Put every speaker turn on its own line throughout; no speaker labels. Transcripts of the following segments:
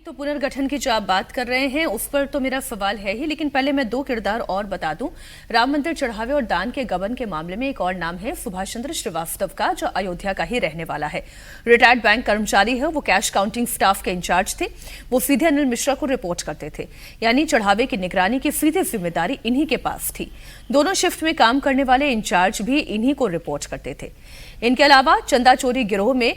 तो पुनर्गठन की जो आप बात कर रहे हैं उस पर तो मेरा सवाल है ही, लेकिन पहले मैं दो किरदार और बता दूं। राम मंदिर चढ़ावे और दान के गबन के मामले में एक और नाम है सुभाष चंद्र श्रीवास्तव का, जो अयोध्या का ही रहने वाला है। रिटायर्ड बैंक कर्मचारी है, वो कैश काउंटिंग स्टाफ के इंचार्ज थे। वो सीधे अनिल मिश्रा को रिपोर्ट करते थे, यानी चढ़ावे की निगरानी की सीधी जिम्मेदारी इन्हीं के पास थी। दोनों शिफ्ट में काम करने वाले इंचार्ज भी इन्हीं को रिपोर्ट करते थे। इनके अलावा चंदा चोरी गिरोह में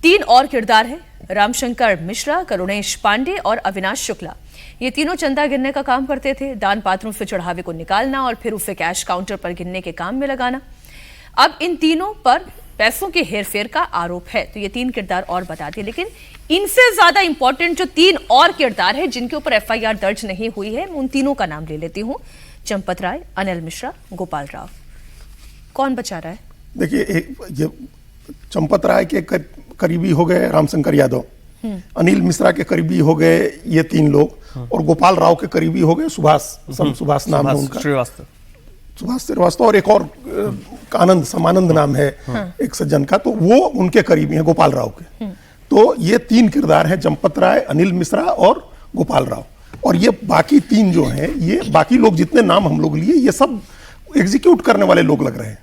3 और किरदार हैं, रामशंकर मिश्रा, करुणेश पांडे और अविनाश शुक्ला। ये तीनों चंदा गिनने का काम करते थे, दान पात्रों से चढ़ावे को निकालना और फिर उसे कैश काउंटर पर गिनने के काम में लगाना। अब इन तीनों पर पैसों के हेरफेर का आरोप है। तो ये 3 किरदार और बता दिए, लेकिन इनसे ज्यादा इंपॉर्टेंट जो 3 और किरदार है जिनके ऊपर एफआईआर दर्ज नहीं हुई है, उन तीनों का नाम ले लेती हूं। चंपत राय, अनिल मिश्रा, गोपाल राव। कौन बचा रहा है?
देखिए, चंपत राय के करीबी हो गए रामशंकर यादव, अनिल मिश्रा के करीबी हो गए ये 3 लोग, और गोपाल राव के करीबी हो गए सुभाष नाम है उनका, सुभाष श्रीवास्तव, और एक और समानंद नाम है एक सज्जन का, तो वो उनके करीबी हैं गोपाल राव के। तो ये 3 किरदार हैं, चंपत राय, अनिल मिश्रा और गोपाल राव। और ये बाकी 3 जो हैं, ये बाकी लोग जितने नाम हम लोग लिए, ये सब एग्जीक्यूट करने वाले लोग लग रहे हैं।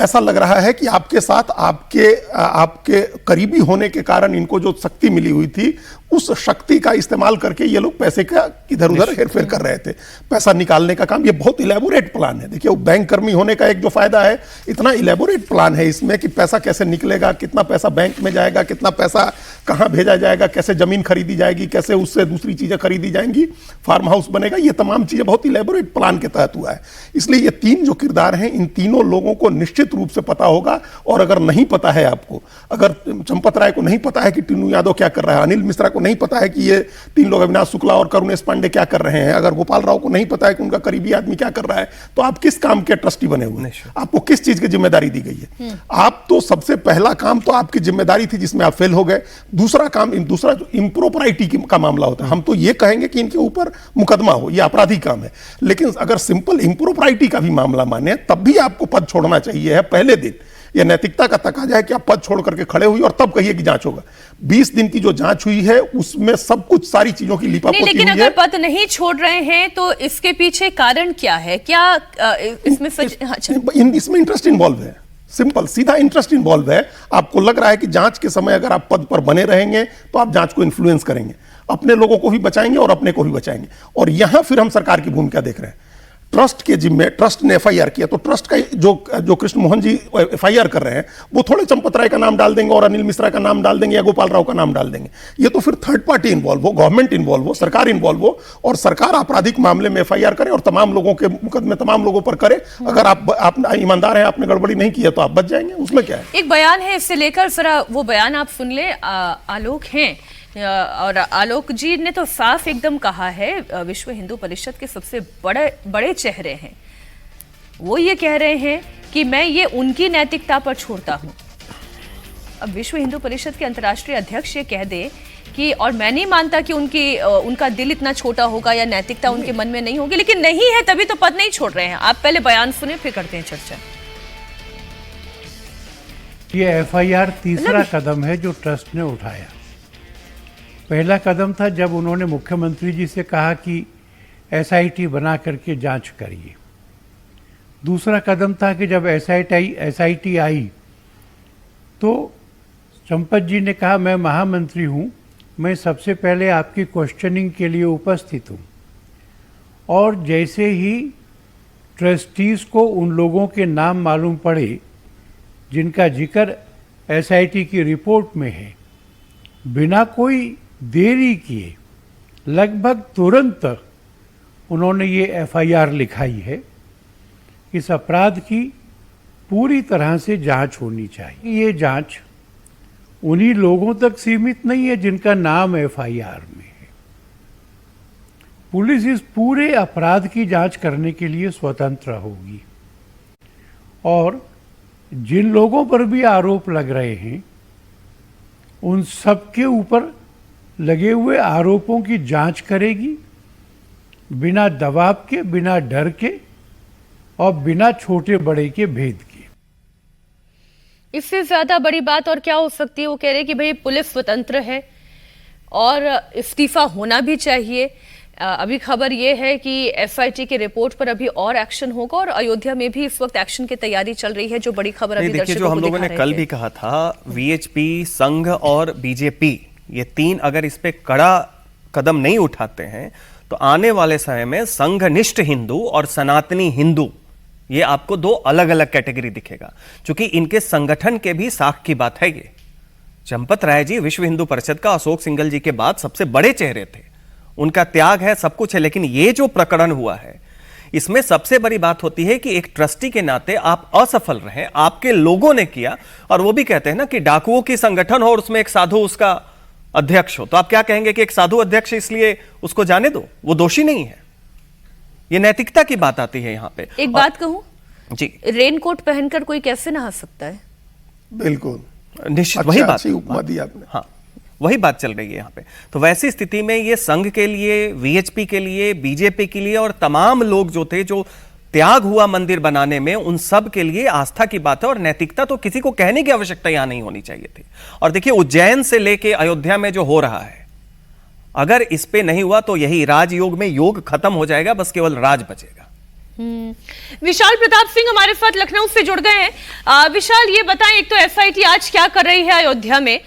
ऐसा लग रहा है कि आपके साथ आपके करीबी होने के कारण इनको जो शक्ति मिली हुई थी, उस शक्ति का इस्तेमाल करके ये लोग पैसे का इधर उधर हेरफेर कर रहे थे, पैसा निकालने का काम। ये बहुत इलेबोरेट प्लान है। देखिए, बैंक कर्मी होने का एक जो फायदा है, इतना इलेबोरेट प्लान है इसमें कि पैसा कैसे निकलेगा, कितना पैसा बैंक में जाएगा, कितना पैसा कहां भेजा जाएगा, कैसे जमीन खरीदी जाएगी, कैसे उससे दूसरी चीजें खरीदी जाएंगी, फार्म हाउस बनेगा, ये तमाम चीजें बहुत इलेबोरेट प्लान के तहत हुआ है। इसलिए ये 3 जो किरदार हैं, इन तीनों लोगों को निश्चित रूप से पता होगा। और अगर नहीं पता है आपको, अगर चंपत राय को नहीं पता है कि टिन्नू यादव क्या कर रहा है, अनिल मिश्रा को नहीं पता है कि ये 3 लोग अविनाश शुक्ला और करुणेश पांडे क्या कर रहे हैं, अगर गोपाल राव को नहीं पता है कि उनका करीबी आदमी क्या कर रहा है, तो आप किस काम के ट्रस्टी बने हुए हैं? आपको किस चीज की जिम्मेदारी दी गई है? आप तो सबसे पहला काम तो आपकी जिम्मेदारी थी जिसमें आप फेल हो गए। दूसरा जो इम्प्रोपराइटी का मामला होता है, हम तो ये कहेंगे कि इनके ऊपर मुकदमा हो, ये आपराधिक काम है। लेकिन अगर सिंपल इम्प्रोपराइटी का भी मामला माने, तब भी आपको पद छोड़ना चाहिए है पहले दिन। यह नैतिकता का तकाजा है कि आप पद छोड़ करके खड़े हुई और तब कहिए कि जांच होगा। 20 दिन की जो जांच हुई है उसमें सब कुछ, सारी चीजों की लिपापोती हुई है।
लेकिन अगर पद नहीं छोड़ रहे हैं तो इसके पीछे कारण क्या है? क्या इसमें
इसमें इंटरेस्ट इन्वॉल्व है, सिंपल सीधा इंटरेस्ट इन्वॉल्व है। आपको लग रहा है कि जांच के समय अगर आप पद पर बने रहेंगे तो आप जांच को इन्फ्लुएंस करेंगे, अपने लोगों को भी बचाएंगे और अपने को भी बचाएंगे। और यहां फिर हम सरकार की भूमिका देख रहे हैं। ट्रस्ट के जिम्मे, ट्रस्ट ने एफआईआर किया, तो ट्रस्ट का जो कृष्ण मोहन जी एफआईआर कर रहे हैं, वो थोड़े चंपत राय का नाम डाल देंगे और अनिल मिश्रा का नाम डाल देंगे या गोपाल राव का नाम डाल देंगे। ये तो फिर थर्ड पार्टी इन्वॉल्व हो, गवर्नमेंट इन्वॉल्व हो, सरकार इन्वॉल्व हो, और सरकार आपराधिक मामले में एफआईआर करे और तमाम लोगों के मुकदमे तमाम लोगों पर करे। अगर आप ईमानदार हैं, आपने गड़बड़ी नहीं किया, तो आप बच जाएंगे। उसमें क्या है?
एक बयान है इससे लेकर, जरा वो बयान आप सुन ले। आलोक हैं, और आलोक जी ने तो साफ एकदम कहा है, विश्व हिंदू परिषद के सबसे बड़े चेहरे हैं, वो ये कह रहे हैं कि मैं ये उनकी नैतिकता पर छोड़ता हूं। अब विश्व हिंदू परिषद के अंतर्राष्ट्रीय अध्यक्ष ये कह दे कि, और मैं नहीं मानता कि उनका दिल इतना छोटा होगा या नैतिकता उनके मन में नहीं होगी, लेकिन नहीं है तभी तो पद नहीं छोड़ रहे हैं। आप पहले बयान सुने, फिर करते हैं चर्चा।
ये एफआईआर तीसरा कदम है जो ट्रस्ट ने उठाया। पहला कदम था जब उन्होंने मुख्यमंत्री जी से कहा कि एसआईटी बना करके जांच करिए। दूसरा कदम था कि जब एसआईटी आई तो चंपत जी ने कहा, मैं महामंत्री हूं, मैं सबसे पहले आपकी क्वेश्चनिंग के लिए उपस्थित हूं। और जैसे ही ट्रस्टीज को उन लोगों के नाम मालूम पड़े जिनका जिक्र एसआईटी की रिपोर्ट में है, बिना कोई देरी किए लगभग तुरंत उन्होंने ये एफआईआर लिखाई है। इस अपराध की पूरी तरह से जांच होनी चाहिए। ये जांच उन्हीं लोगों तक सीमित नहीं है जिनका नाम एफआईआर में है। पुलिस इस पूरे अपराध की जांच करने के लिए स्वतंत्र होगी, और जिन लोगों पर भी आरोप लग रहे हैं उन सबके ऊपर लगे हुए आरोपों की जांच करेगी, बिना दबाव के, बिना डर के और बिना छोटे बड़े के भेद के।
इससे ज्यादा बड़ी बात और क्या हो सकती है? वो कह रहे कि भाई पुलिस स्वतंत्र है और इस्तीफा होना भी चाहिए। अभी खबर ये है कि एसआईटी की रिपोर्ट पर अभी और एक्शन होगा और अयोध्या में भी इस वक्त एक्शन की तैयारी चल रही है, जो बड़ी खबर अभी
देखिए, जो हम लोगों ने कल भी कहा था, वीएचपी, संघ और बीजेपी, ये तीन अगर इस पे कड़ा कदम नहीं उठाते हैं तो आने वाले समय में संघनिष्ठ हिंदू और सनातनी हिंदू, ये आपको दो अलग अलग कैटेगरी दिखेगा। क्योंकि इनके संगठन के भी साख की बात है ये। चंपत राय जी विश्व हिंदू परिषद का अशोक सिंघल जी के बाद सबसे बड़े चेहरे थे, उनका त्याग है, सब कुछ है, लेकिन ये जो प्रकरण हुआ है इसमें सबसे बड़ी बात होती है कि एक ट्रस्टी के नाते आप असफल रहे, आपके लोगों ने किया, और वो भी कहते हैं ना कि डाकुओं की संगठन हो और उसमें एक साधु उसका अध्यक्ष हो, तो आप क्या कहेंगे कि एक साधु अध्यक्ष इसलिए उसको जाने दो, वो दोषी नहीं है। ये नैतिकता की बात आती है यहां पे।
एक बात कहूं
जी,
रेनकोट पहनकर कोई कैसे नहा सकता है?
बिल्कुल
निश्चित वही बात,
उपमा दी आपने।
हाँ, वही बात चल रही है यहाँ पे। तो वैसी स्थिति में ये संघ के लिए, वीएचपी के लिए, बीजेपी के लिए और तमाम लोग जो थे, जो त्याग हुआ मंदिर बनाने में, उन सब के लिए आस्था की बात है। और नैतिकता तो किसी को कहने की आवश्यकता यहां नहीं होनी चाहिए थी। और देखिए, उज्जैन से लेके अयोध्या में जो हो रहा है, अगर इस पे नहीं हुआ तो यही राजयोग में योग खत्म हो जाएगा, बस केवल राज बचेगा।
विशाल प्रताप सिंह हमारे साथ लखनऊ से जुड़ गए हैं। विशाल, ये बताएं, एक तो एसआईटी आज क्या कर रही है अयोध्या में,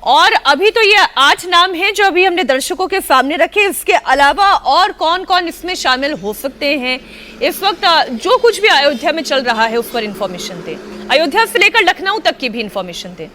और अभी तो ये 8 नाम हैं जो अभी हमने दर्शकों के सामने रखे, इसके अलावा और कौन कौन इसमें शामिल हो सकते हैं? इस वक्त जो कुछ भी अयोध्या में चल रहा है उस पर इंफॉर्मेशन दें, अयोध्या से लेकर लखनऊ तक की भी इंफॉर्मेशन दें।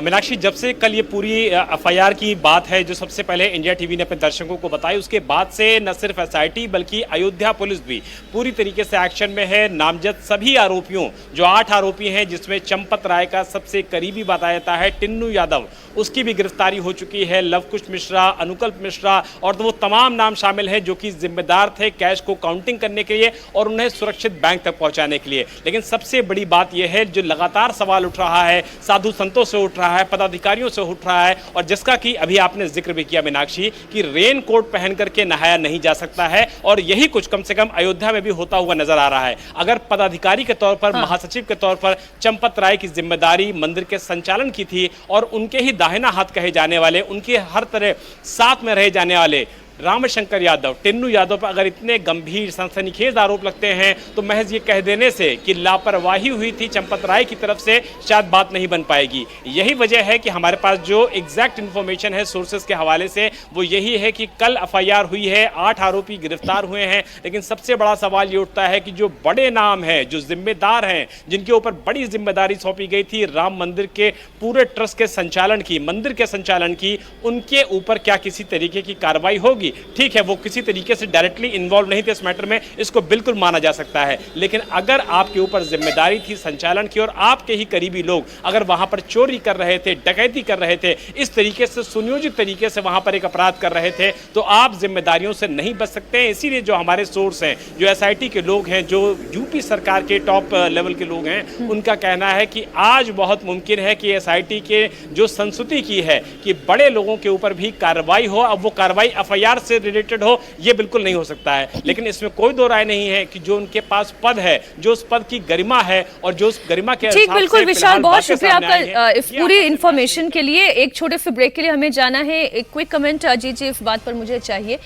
मीनाक्षी, जब से कल ये पूरी एफआईआर की बात है जो सबसे पहले इंडिया टीवी ने अपने दर्शकों को बताई, उसके बाद से न सिर्फ एसआईटी बल्कि अयोध्या पुलिस भी पूरी तरीके से एक्शन में है। नामजद सभी आरोपियों, जो 8 आरोपी हैं, जिसमें चंपत राय का सबसे करीबी बताया जाता है टिन्नू यादव, उसकी भी गिरफ्तारी हो चुकी है। लवकुश मिश्रा, अनुकल्प मिश्रा और तो वो तमाम नाम शामिल हैं जो कि जिम्मेदार थे कैश को काउंटिंग करने के लिए और उन्हें सुरक्षित बैंक तक पहुंचाने के लिए। लेकिन सबसे बड़ी बात यह है, जो लगातार सवाल उठ रहा है, साधु संतों से उठ रहा है, पदाधिकारियों से उठ रहा है, और जिसका कि अभी आपने जिक्र भी किया मीनाक्षी, कि रेन कोट पहन करके नहाया नहीं जा सकता है, और यही कुछ कम से कम अयोध्या में भी होता हुआ नजर आ रहा है। अगर पदाधिकारी के तौर पर, महासचिव के तौर पर चंपत राय की जिम्मेदारी मंदिर के संचालन की थी, और उनके ही दाहिना हाथ कहे जाने वाले, उनके हर तरह साथ में रहे जाने वाले रामशंकर यादव, टिन्नू यादव पर अगर इतने गंभीर सनसनीखेज आरोप लगते हैं तो महज ये कह देने से कि लापरवाही हुई थी चंपत राय की तरफ से शायद बात नहीं बन पाएगी। यही वजह है कि हमारे पास जो एग्जैक्ट इन्फॉर्मेशन है सोर्सेज के हवाले से, वो यही है कि कल एफआईआर हुई है, 8 आरोपी गिरफ्तार हुए हैं। लेकिन सबसे बड़ा सवाल ये उठता है कि जो बड़े नाम हैं, जो जिम्मेदार हैं, जिनके ऊपर बड़ी जिम्मेदारी सौंपी गई थी राम मंदिर के पूरे ट्रस्ट के संचालन की, मंदिर के संचालन की, उनके ऊपर क्या किसी तरीके की कार्रवाई होगी? ठीक है, वो किसी तरीके से डायरेक्टली इन्वॉल्व नहीं थे इस मैटर में, इसको बिल्कुल माना जा सकता है। लेकिन अगर आपके ऊपर जिम्मेदारी थी संचालन की और आपके ही करीबी लोग अगर वहां पर चोरी कर रहे थे, डकैती कर रहे थे, इस तरीके से सुनियोजित तरीके से वहां पर एक अपराध कर रहे थे, तो आप जिम्मेदारियों से नहीं बच सकते हैं। इसीलिए जो हमारे सोर्स हैं, जो एसआईटी के लोग हैं, जो यूपी सरकार के टॉप लेवल के लोग हैं, उनका कहना है कि आज बहुत मुमकिन है कि एसआईटी के जो संस्तुति की है कि बड़े लोगों के ऊपर भी कार्रवाई हो, अब वो कार्रवाई एफआईआर से रिलेटेड हो, ये बिल्कुल नहीं हो सकता है। लेकिन इसमें कोई दो राय नहीं है कि जो उनके पास पद है, जो उस पद की गरिमा है और जो उस गरिमा के
ठीक, बिल्कुल विशाल, बहुत शुक्रिया आपका इस पूरी इंफॉर्मेशन के लिए। एक छोटे से ब्रेक के लिए हमें जाना है। एक क्विक कमेंट अजीत जी इस बात पर मुझे चाहिए।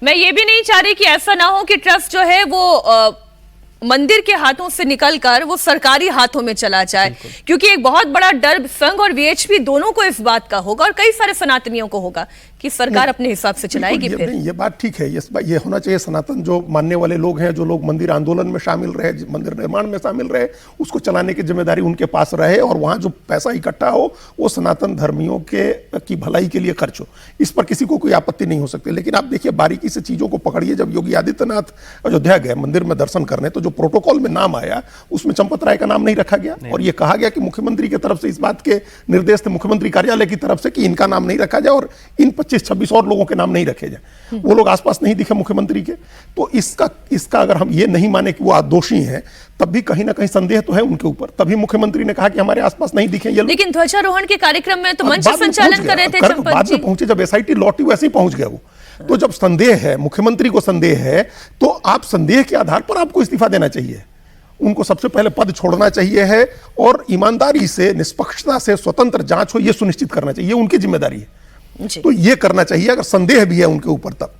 मैं ये भी नहीं चाह रही कि ऐसा ना हो कि ट्रस्ट जो है वो मंदिर के हाथों से निकलकर वो सरकारी हाथों में चला जाए, क्योंकि एक बहुत बड़ा डर संघ और वीएचपी दोनों को इस बात का होगा और कई सारे सनातनियों को होगा कि सरकार अपने हिसाब से चलाएगी। फिर
ये बात ठीक है, ये होना चाहिए। सनातन जो मानने वाले लोग हैं, जो लोग मंदिर आंदोलन में शामिल रहे, मंदिर निर्माण में शामिल रहे, उसको चलाने की जिम्मेदारी उनके पास रहे, और वहां जो पैसा इकट्ठा हो वो सनातन धर्मियों की भलाई के लिए खर्च हो, इस पर किसी को कोई आपत्ति नहीं हो सकती। लेकिन आप देखिए, बारीकी से चीजों को पकड़िए। जब योगी आदित्यनाथ अयोध्या गए मंदिर में दर्शन करने, तो जो प्रोटोकॉल में नाम आया उसमें चंपत राय का नाम नहीं रखा गया, और यह कहा गया कि मुख्यमंत्री की तरफ से इस बात के निर्देश थे, मुख्यमंत्री कार्यालय की तरफ से, कि इनका नाम नहीं रखा जाए और इन 25-26 और लोगों के नाम नहीं रखे जाए। वो लोग आसपास नहीं दिखे मुख्यमंत्री के। तो इसका अगर हम ये नहीं माने कि वो दोषी हैं, तब भी कहीं ना कहीं संदेह तो है उनके ऊपर। तभी मुख्यमंत्री ने कहा कि हमारे आसपास नहीं दिखे ये लोग।
लेकिन ध्वजारोहण के कार्यक्रम में तो मंच संचालन कर रहे थे चंपत
बाद
जी।
में पहुंचे, जब एसआईटी लौटी वैसे ही पहुंच गया वो। तो जब संदेह है, मुख्यमंत्री को संदेह है, तो आप संदेह के आधार पर आपको इस्तीफा देना चाहिए। उनको सबसे पहले पद छोड़ना चाहिए है और ईमानदारी से, निष्पक्षता से स्वतंत्र जांच हो, यह सुनिश्चित करना चाहिए, उनकी जिम्मेदारी है।
जी।
तो ये करना चाहिए अगर संदेह भी है उनके ऊपर तब।